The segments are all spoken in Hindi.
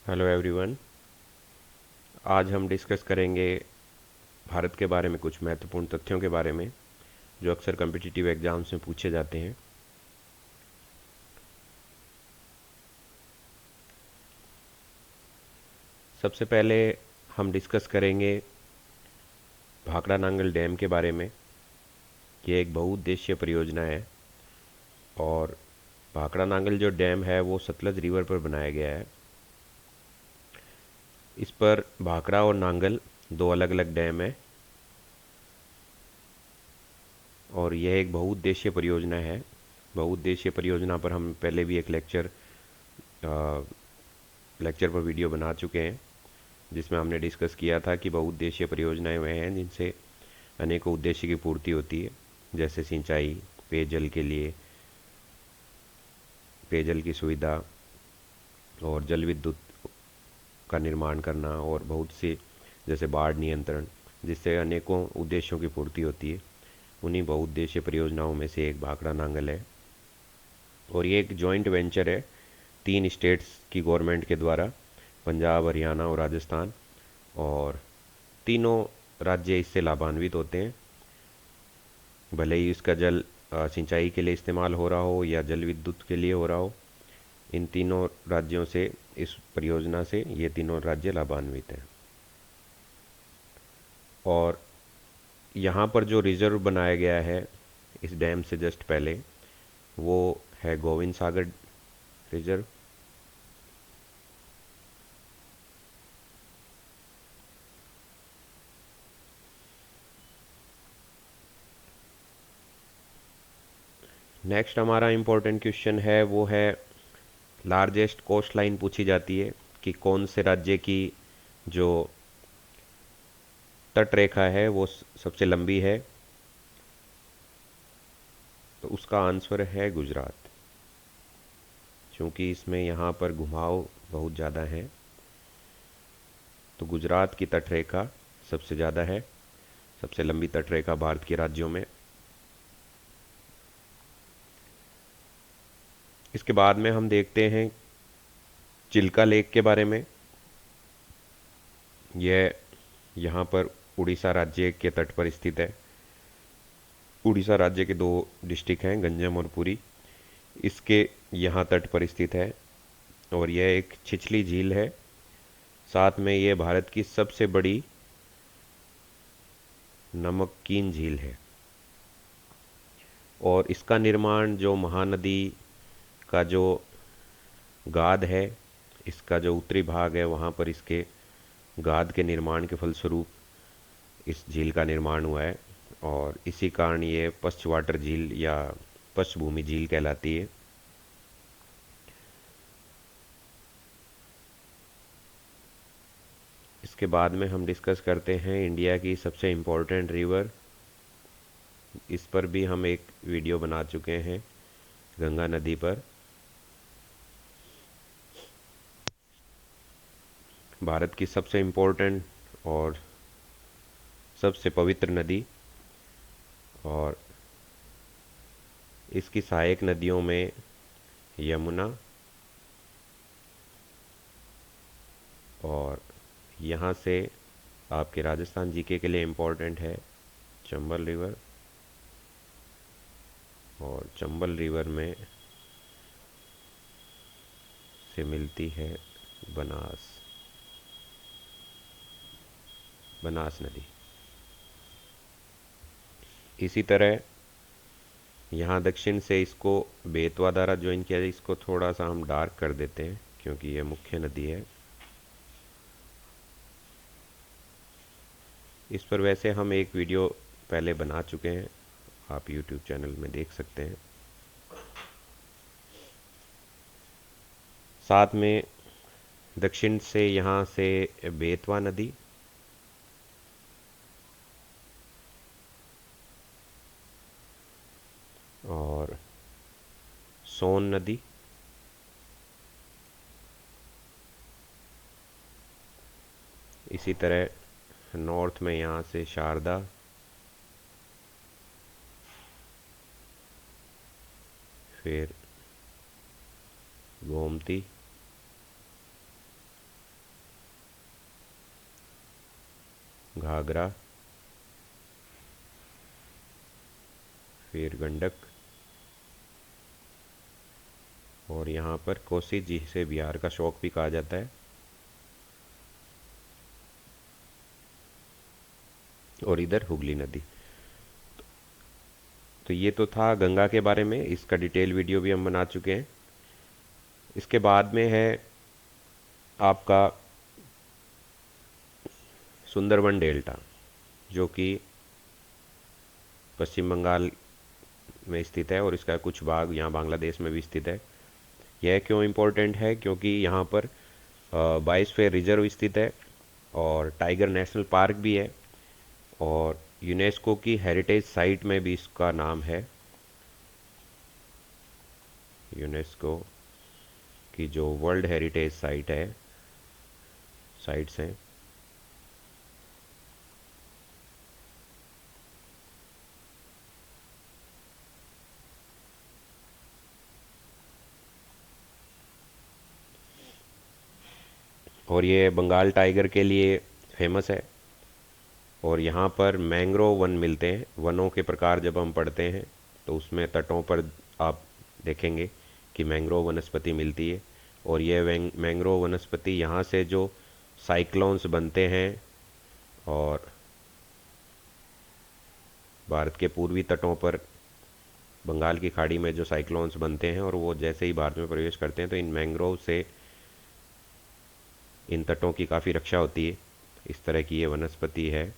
Hello everyone. आज हम डिस्कस करेंगे भारत के बारे में कुछ महत्वपूर्ण तथ्यों के बारे में जो अक्सर कम्पिटिटिव एग्जाम्स में पूछे जाते हैं। सबसे पहले हम डिस्कस करेंगे भाखड़ा नांगल डैम के बारे में। ये एक बहुउद्देशीय परियोजना है और भाखड़ा नांगल जो डैम है वो सतलज रिवर पर बनाया गया है। इस पर भाखड़ा और नांगल दो अलग अलग डैम है और यह एक बहुउद्देशीय परियोजना है। बहुउद्देशीय परियोजना पर हम पहले भी एक लेक्चर पर वीडियो बना चुके हैं जिसमें हमने डिस्कस किया था कि बहुउद्देशीय परियोजनाएं वे हैं जिनसे अनेकों उद्देश्य की पूर्ति होती है, जैसे सिंचाई, पेयजल के लिए पेयजल की सुविधा और जल विद्युत का निर्माण करना और बहुत से जैसे बाढ़ नियंत्रण, जिससे अनेकों उद्देश्यों की पूर्ति होती है। उन्हीं बहुउद्देशीय परियोजनाओं में से एक भाखड़ा नांगल है और ये एक जॉइंट वेंचर है तीन स्टेट्स की गवर्नमेंट के द्वारा, पंजाब, हरियाणा और राजस्थान। और तीनों राज्य इससे लाभान्वित होते हैं, भले ही इसका जल सिंचाई के लिए इस्तेमाल हो रहा हो या जल विद्युत के लिए हो रहा हो। इन तीनों राज्यों से, इस परियोजना से ये तीनों राज्य लाभान्वित हैं। और यहाँ पर जो रिजर्व बनाया गया है इस डैम से जस्ट पहले, वो है गोविंद सागर रिजर्व। नेक्स्ट हमारा इम्पोर्टेंट क्वेश्चन है वो है लार्जेस्ट कोस्ट लाइन पूछी जाती है कि कौन से राज्य की जो तट रेखा है वो सबसे लंबी है। तो उसका आंसर है गुजरात, क्योंकि इसमें यहाँ पर घुमाव बहुत ज़्यादा है। तो गुजरात की तट रेखा सबसे ज़्यादा है, सबसे लंबी तट रेखा भारत के राज्यों में। इसके बाद में हम देखते हैं चिल्का लेक के बारे में। यह यहाँ पर उड़ीसा राज्य के तट पर स्थित है। उड़ीसा राज्य के दो डिस्ट्रिक्ट हैं, गंजम और पुरी, इसके यहाँ तट पर स्थित है और यह एक छिछली झील है। साथ में यह भारत की सबसे बड़ी नमकीन झील है और इसका निर्माण जो महानदी का जो गाद है, इसका जो उत्तरी भाग है, वहाँ पर इसके गाद के निर्माण के फलस्वरूप इस झील का निर्माण हुआ है और इसी कारण ये पश्च वाटर झील या पश्चभूमि झील कहलाती है। इसके बाद में हम डिस्कस करते हैं इंडिया की सबसे इम्पोर्टेंट रिवर। इस पर भी हम एक वीडियो बना चुके हैं, गंगा नदी पर। भारत की सबसे इम्पोर्टेंट और सबसे पवित्र नदी, और इसकी सहायक नदियों में यमुना और यहाँ से आपके राजस्थान जीके के लिए इम्पोर्टेंट है चंबल रिवर। और चंबल रिवर में से मिलती है बनास बनास नदी। इसी तरह यहाँ दक्षिण से इसको बेतवा द्वारा ज्वाइन किया जाए। इसको थोड़ा सा हम डार्क कर देते हैं क्योंकि यह मुख्य नदी है। इस पर वैसे हम एक वीडियो पहले बना चुके हैं, आप यूट्यूब चैनल में देख सकते हैं। साथ में दक्षिण से यहाँ से बेतवा नदी और सोन नदी, इसी तरह नॉर्थ में यहाँ से शारदा, फिर गोमती घाघरा, फिर गंडक, और यहाँ पर कोसी, जिसे बिहार का शौक भी कहा जाता है, और इधर हुगली नदी। तो ये तो था गंगा के बारे में, इसका डिटेल वीडियो भी हम बना चुके हैं। इसके बाद में है आपका सुंदरबन डेल्टा, जो कि पश्चिम बंगाल में स्थित है, और इसका कुछ भाग यहाँ बांग्लादेश में भी स्थित है। यह क्यों इम्पोर्टेंट है? क्योंकि यहाँ पर बायोस्फीयर रिजर्व स्थित है, और टाइगर नेशनल पार्क भी है, और यूनेस्को की हेरिटेज साइट में भी इसका नाम है। यूनेस्को की जो वर्ल्ड हेरिटेज साइट्स हैं, और ये बंगाल टाइगर के लिए फेमस है। और यहाँ पर मैंग्रोव वन मिलते हैं। वनों के प्रकार जब हम पढ़ते हैं तो उसमें तटों पर आप देखेंगे कि मैंग्रोव वनस्पति मिलती है। और यह मैंग्रोव वनस्पति यहाँ से जो साइक्लोन्स बनते हैं, और भारत के पूर्वी तटों पर बंगाल की खाड़ी में जो साइक्लोन्स बनते हैं, और वो जैसे ही भारत में प्रवेश करते हैं तो इन मैंग्रोव से इन तटों की काफ़ी रक्षा होती है। इस तरह की ये वनस्पति है,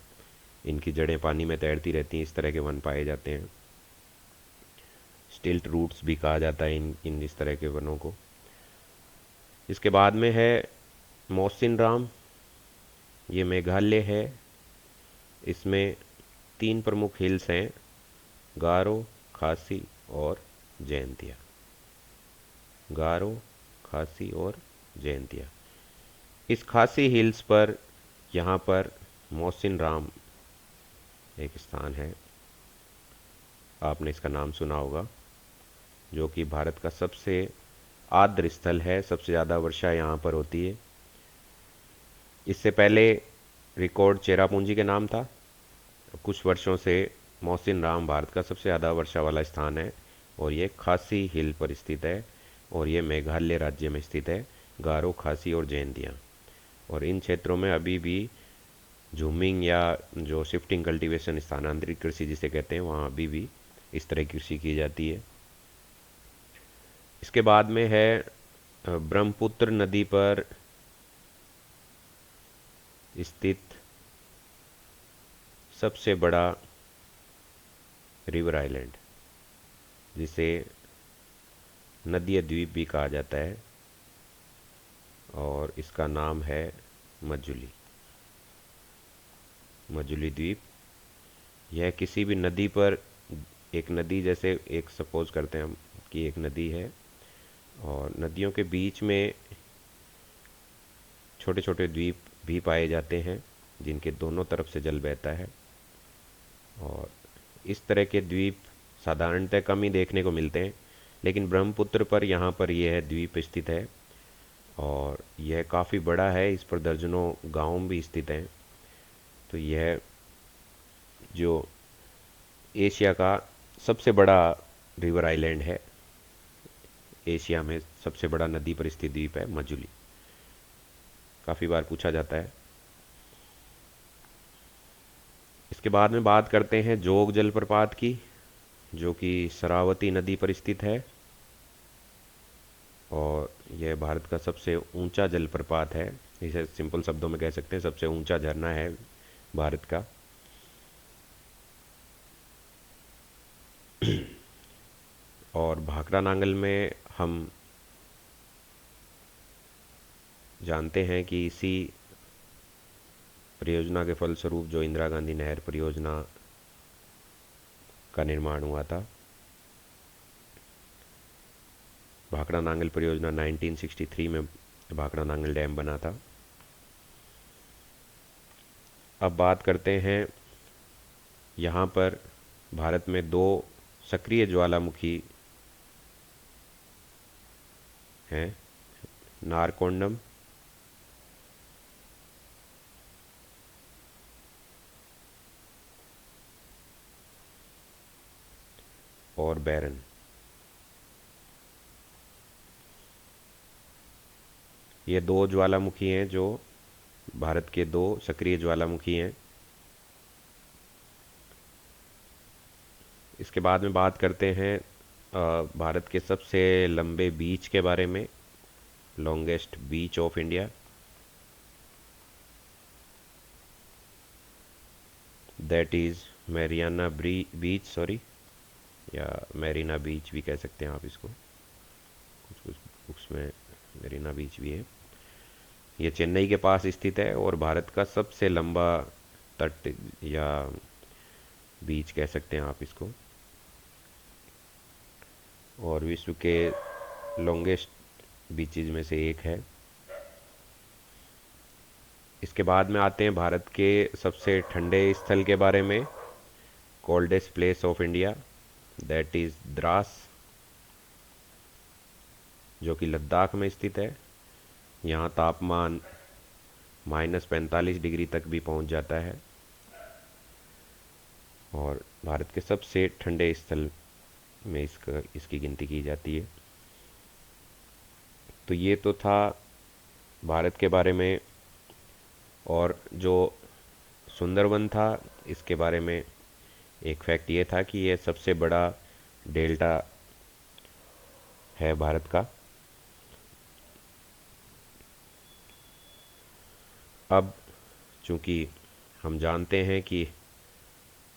इनकी जड़ें पानी में तैरती रहती हैं। इस तरह के वन पाए जाते हैं। स्टिल्ट रूट्स भी कहा जाता है इन इस तरह के वनों को। इसके बाद में है मौसिनराम, ये मेघालय है। इसमें 3 प्रमुख हिल्स हैं, गारो, खासी और जयंतिया। गारो, खासी और जयंतिया। इस खासी हिल्स पर यहाँ पर मौसिनराम एक स्थान है, आपने इसका नाम सुना होगा, जो कि भारत का सबसे आर्द्र स्थल है। सबसे ज़्यादा वर्षा यहाँ पर होती है। इससे पहले रिकॉर्ड चेरापूंजी के नाम था। कुछ वर्षों से मौसिनराम भारत का सबसे ज़्यादा वर्षा वाला स्थान है, और ये खासी हिल पर स्थित है, और ये मेघालय राज्य में स्थित है। गारो, खासी और जयंतिया। और इन क्षेत्रों में अभी भी झूमिंग या जो शिफ्टिंग कल्टीवेशन, स्थानांतरित कृषि जिसे कहते हैं, वहाँ अभी भी इस तरह की कृषि की जाती है। इसके बाद में है ब्रह्मपुत्र नदी पर स्थित सबसे बड़ा रिवर आइलैंड, जिसे नदीय द्वीप भी कहा जाता है, और इसका नाम है मजुली। मजुली द्वीप। यह किसी भी नदी पर, एक नदी जैसे, एक सपोज करते हैं हम कि एक नदी है, और नदियों के बीच में छोटे छोटे द्वीप भी पाए जाते हैं, जिनके दोनों तरफ से जल बहता है। और इस तरह के द्वीप साधारणतः कम ही देखने को मिलते हैं, लेकिन ब्रह्मपुत्र पर यहाँ पर यह द्वीप स्थित है, और यह काफ़ी बड़ा है। इस पर दर्जनों गांव भी स्थित हैं। तो यह जो एशिया का सबसे बड़ा रिवर आइलैंड है, एशिया में सबसे बड़ा नदी पर स्थित द्वीप है मजुली। काफ़ी बार पूछा जाता है। इसके बाद में बात करते हैं जोग जलप्रपात की, जो कि शरावती नदी पर स्थित है, और यह भारत का सबसे ऊंचा जलप्रपात है। इसे सिंपल शब्दों में कह सकते हैं, सबसे ऊंचा झरना है भारत का। और भाखड़ा नांगल में हम जानते हैं कि इसी परियोजना के फलस्वरूप जो इंदिरा गांधी नहर परियोजना का निर्माण हुआ था। भाखड़ा नांगल परियोजना 1963 में भाखड़ा नांगल डैम बना था। अब बात करते हैं, यहाँ पर भारत में 2 सक्रिय ज्वालामुखी हैं, नारकोंडम बैरन। ये दो ज्वालामुखी हैं जो भारत के दो सक्रिय ज्वालामुखी हैं। इसके बाद में बात करते हैं भारत के सबसे लंबे बीच के बारे में, longest beach of India. That is Mariana beach, sorry, या मैरीना बीच भी कह सकते हैं आप इसको, कुछ कुछ बुक्स में मैरीना बीच भी है। ये चेन्नई के पास स्थित है और भारत का सबसे लंबा तट या बीच कह सकते हैं आप इसको, और विश्व के लॉन्गेस्ट बीचेज में से एक है। इसके बाद में आते हैं भारत के सबसे ठंडे स्थल के बारे में, coldest place of India, that is Dras, जो कि लद्दाख में स्थित है। यहाँ तापमान -45 डिग्री तक भी पहुँच जाता है और भारत के सबसे ठंडे स्थल में इसकी गिनती की जाती है। तो ये तो था भारत के बारे में। और जो सुंदरवन था, इसके बारे में एक फैक्ट ये था कि ये सबसे बड़ा डेल्टा है भारत का। अब चूंकि हम जानते हैं कि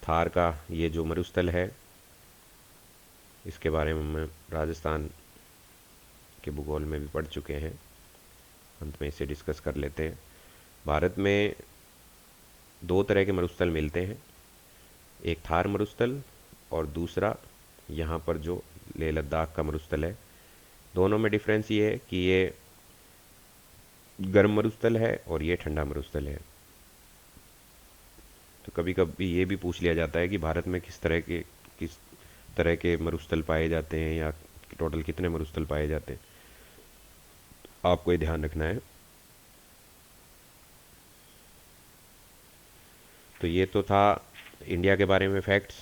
थार का ये जो मरुस्थल है, इसके बारे में हम राजस्थान के भूगोल में भी पढ़ चुके हैं, अंत में इसे डिस्कस कर लेते हैं। भारत में दो तरह के मरुस्थल मिलते हैं, एक थार मरुस्थल और दूसरा यहाँ पर जो लेह लद्दाख का मरुस्थल है। दोनों में डिफरेंस ये है कि ये गर्म मरुस्थल है और ये ठंडा मरुस्थल है। तो कभी कभी ये भी पूछ लिया जाता है कि भारत में किस तरह के मरुस्थल पाए जाते हैं या टोटल कितने मरुस्थल पाए जाते हैं, आपको ये ध्यान रखना है। तो ये तो था इंडिया के बारे में फैक्ट्स,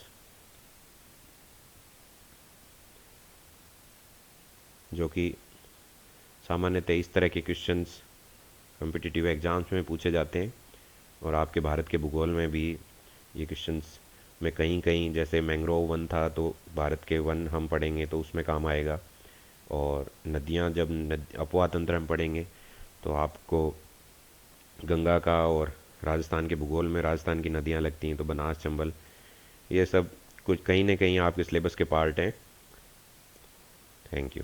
जो कि सामान्यतः इस तरह के क्वेश्चंस कॉम्पिटिटिव एग्जाम्स में पूछे जाते हैं। और आपके भारत के भूगोल में भी ये क्वेश्चंस में कहीं कहीं, जैसे मैंग्रोव वन था तो भारत के वन हम पढ़ेंगे तो उसमें काम आएगा। और नदियाँ, जब अपवाह तंत्र हम पढ़ेंगे तो आपको गंगा का, और राजस्थान के भूगोल में राजस्थान की नदियाँ लगती हैं तो बनास, चंबल, ये सब कुछ कहीं ना कहीं आपके सिलेबस के पार्ट हैं। Thank you.